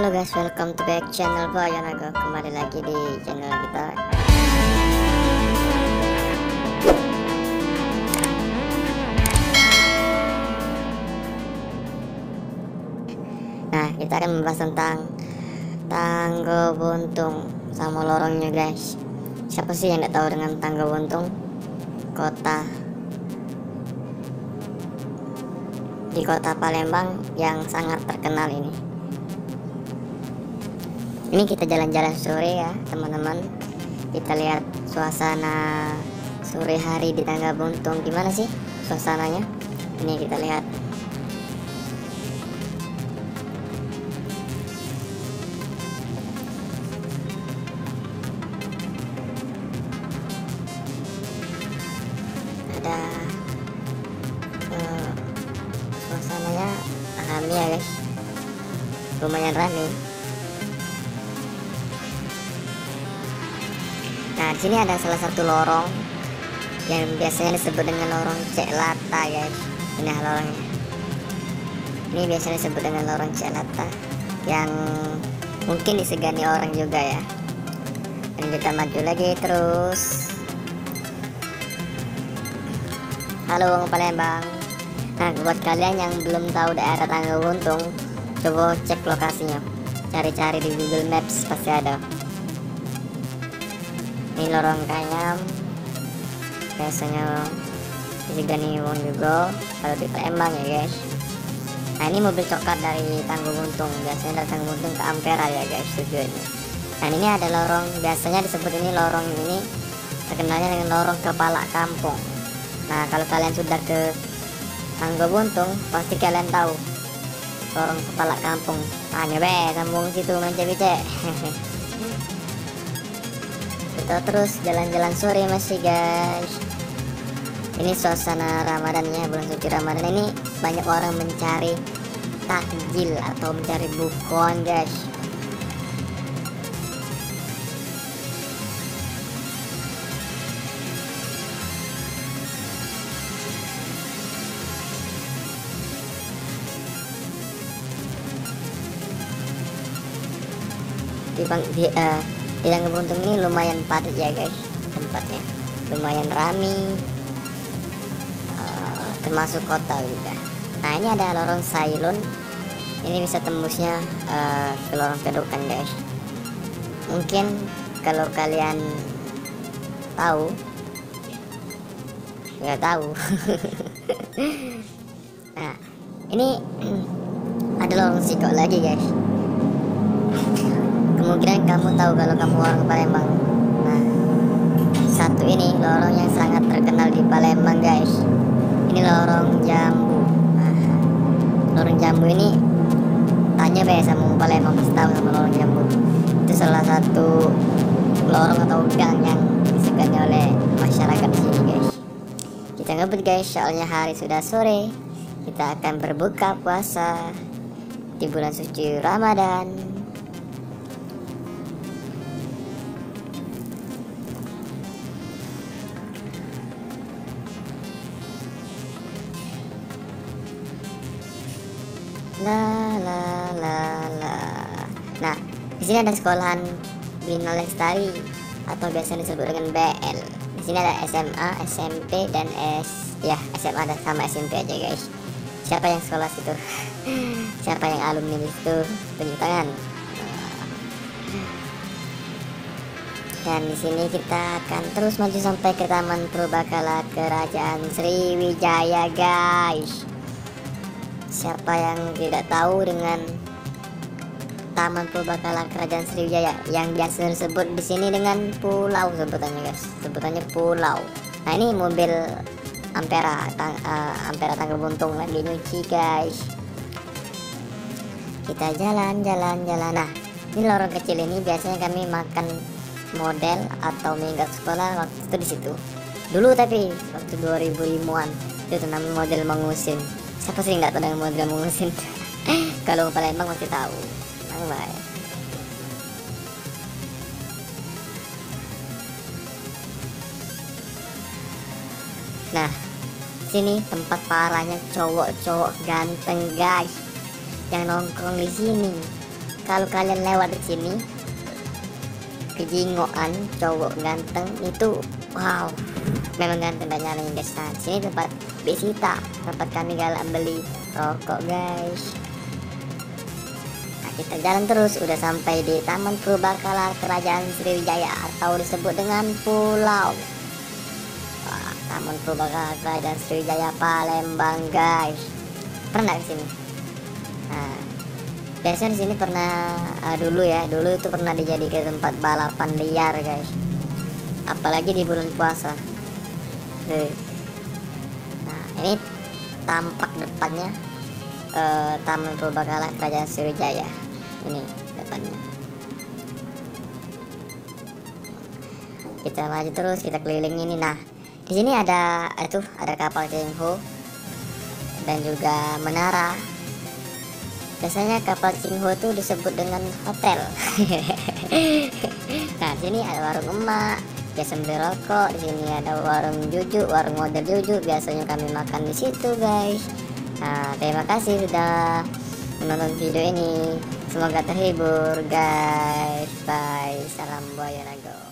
Halo guys, welcome to back channel Bayanaga. Kembali lagi di channel kita. Nah, kita akan membahas tentang Tangga Buntung sama lorongnya guys. Siapa sih yang tidak tahu dengan Tangga Buntung? Kota di kota Palembang yang sangat terkenal ini. Ini kita jalan-jalan sore ya teman-teman. Kita lihat suasana sore hari di Tangga Buntung. Gimana sih suasananya? Ini kita lihat. Ada suasananya rame ya guys. Lumayan rame. Nah, di sini ada salah satu lorong yang biasanya disebut dengan lorong Cek Lata, guys. Ini lorongnya. Ini biasanya disebut dengan lorong Cek Lata yang mungkin disegani orang juga ya. Dan kita maju lagi terus. Halo Bang Palembang. Nah, buat kalian yang belum tahu daerah Tangga Buntung, coba cek lokasinya. Cari-cari di Google Maps pasti ada. Ini lorong Kayam, biasanya disegani wong juga kalau di Palembang ya guys. Nah, ini mobil coklat dari Tangga Buntung, biasanya dari Tangga Buntung ke Ampera ya guys tujuannya. Dan ini ada lorong, biasanya disebut ini lorong ini terkenalnya dengan lorong kepala kampung. Nah, kalau kalian sudah ke Tangga Buntung pasti kalian tahu lorong kepala kampung. Nah, nyoba kampung situ mencek-cek. Kita terus jalan-jalan sore masih guys. Ini suasana Ramadannya, bulan suci Ramadan ini banyak orang mencari takjil atau mencari bukuan guys. Di Tangga Buntung ini lumayan padat ya guys, tempatnya lumayan ramai, termasuk kota juga. Nah, ini ada lorong Sailun, ini bisa tembusnya ke lorong Kedokan guys. Mungkin kalau kalian tahu, nggak tahu. Nah, ini ada lorong Sikok lagi guys. Kemungkinan kamu tahu kalau kamu orang Palembang. Nah, satu ini lorong yang sangat terkenal di Palembang guys. Ini lorong Jambu. Nah, lorong Jambu ini tanya be sama Palembang pasti tahu sama lorong Jambu. Itu salah satu lorong atau gang yang disegani oleh masyarakat di sini guys. Kita ngebut guys, soalnya hari sudah sore. Kita akan berbuka puasa di bulan suci Ramadan. La la la la. Nah, di sini ada sekolahan Bina Lestari atau biasa disebut dengan BL. Di sini ada SMA, SMP dan SMA dan sama SMP aja guys. Siapa yang sekolah situ? Siapa yang alumni di situ? Tunjuk tangan. Dan di sini kita akan terus maju sampai ke Taman Purbakala Kerajaan Sriwijaya guys. Siapa yang tidak tahu dengan Taman Purbakala Kerajaan Sriwijaya yang biasa disebut di sini dengan pulau sebutannya guys, sebutannya pulau. Nah, ini mobil Ampera Tangga Buntung lagi nyuci guys. Kita jalan-jalan. Nah, ini lorong kecil ini biasanya kami makan model atau minggat sekolah waktu itu di situ. Dulu tapi waktu 2005-an itu namanya model Mangusin. Siapa sih nggak tahu dengan model Mangusin? Kalau Palembang masih tahu. Baik. Nah, sini tempat parahnya cowok-cowok ganteng guys yang nongkrong di sini. kalau kalian lewat di sini, kejingoan cowok ganteng itu, wow, memang ganteng dan nyalanya guys. Nah, sini tempat Besita, tempat kami galak beli rokok guys. Nah, kita jalan terus, udah sampai di Taman Purbakala Kerajaan Sriwijaya atau disebut dengan Pulau. Wah, Taman Purbakala Kerajaan Sriwijaya Palembang guys. Pernah ke sini? Nah, biasanya di sini pernah dulu itu pernah dijadikan tempat balapan liar guys, apalagi di bulan puasa. Nah, ini tampak depannya Taman Purbakala Kerajaan Sriwijaya. Ini depannya. Kita maju terus, kita keliling ini. Nah, di sini ada kapal Cengho dan juga menara. Biasanya kapal Cingho itu disebut dengan hotel. Nah, sini ada warung emak, biasa beli rokok. Di sini ada warung jujuk, warung model jujuk. Biasanya kami makan di situ, guys. Nah, terima kasih sudah menonton video ini. Semoga terhibur, guys. Bye. Salam Buaya Nago.